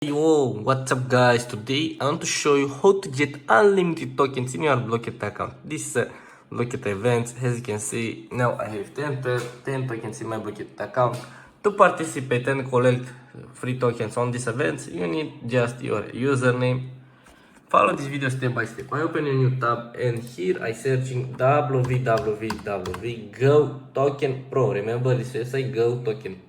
Yo, what's up guys? Today I want to show you how to get unlimited tokens in your Blooket account. This is a Blooket event. As you can see, now I have 10 tokens in my Blooket account. To participate and collect free tokens on this event, you need just your username. Follow this video step by step. I open a new tab and here I searching www.go token pro. Remember this website, go token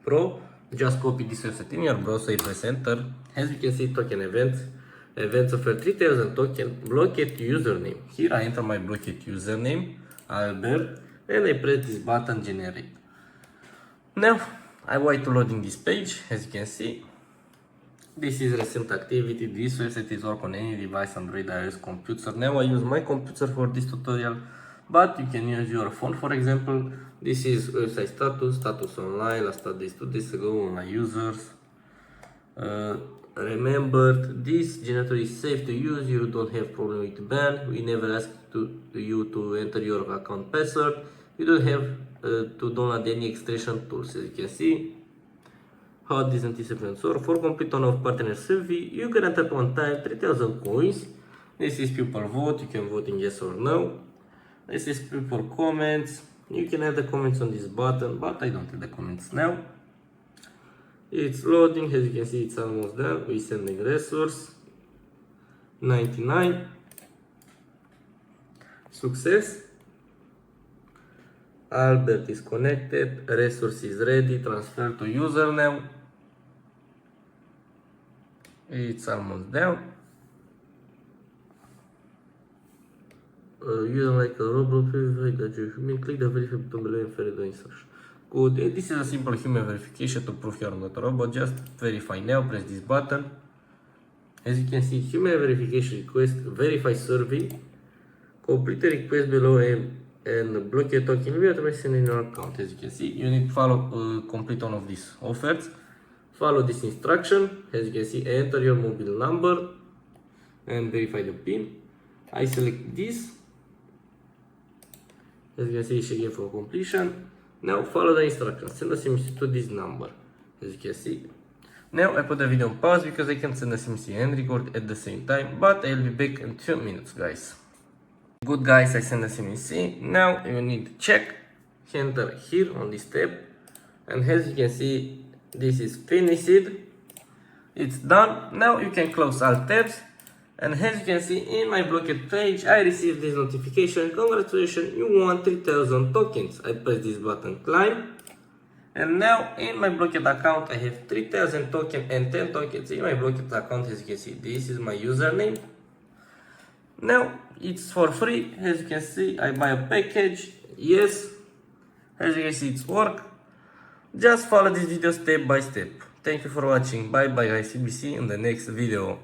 pro. Just copy this website in your browser, press enter. As you can see, token events offer 3000 token. Blooket username. Here I enter my Blooket username, Albert, and I press this button generate. Now I wait to loading this page. As you can see, this is recent activity. This website is work on any device, Android, iOS, computer. Now I use my computer for this tutorial, but you can use your phone. For example, this is website status online. Last update 2 days ago on my users. Remember, this generator is safe to use. You don't have problem with ban. We never ask you to enter your account password. You don't have to download any extraction tools. As you can see, how this anticipants work. For complete on of partner survey, you can enter at one time 3000 coins. This is people vote. You can vote in yes or no. This is people comments. You can add the comments on this button, but I don't add the comments now. It's loading. As you can see, it's almost done. We sending resource 99. Success. Albert is connected. Resource is ready. Transfer to username. It's almost done. User like a robot, that you human, click the verify button below and further insertion. Good. This is a simple human verification to prove you're not a robot. Just verify now, press this button. As you can see, human verification request, verify survey. Complete the request below and Blooket token will be automatically in your account. As you can see, you need to follow complete one of these offers. Follow this instruction. As you can see, enter your mobile number and verify the PIN. I select this. As you can see, it's again for completion. Now follow the instructions. Send a SMS to this number. As you can see. Now I put the video on pause because I can send a SMS and record at the same time. But I'll be back in 2 minutes, guys. Good guys, I send a SMS. Now you need to check. Enter here on this tab. And as you can see, this is finished. It's done. Now you can close all tabs. And as you can see in my Blooket page, I received this notification. Congratulations, you won 3000 tokens. I press this button, climb. And now in my Blooket account, I have 3000 tokens and 10 tokens in my Blooket account. As you can see, this is my username. Now it's for free. As you can see, I buy a package. Yes. As you can see, it's work. Just follow this video step by step. Thank you for watching. Bye bye guys. See you in the next video.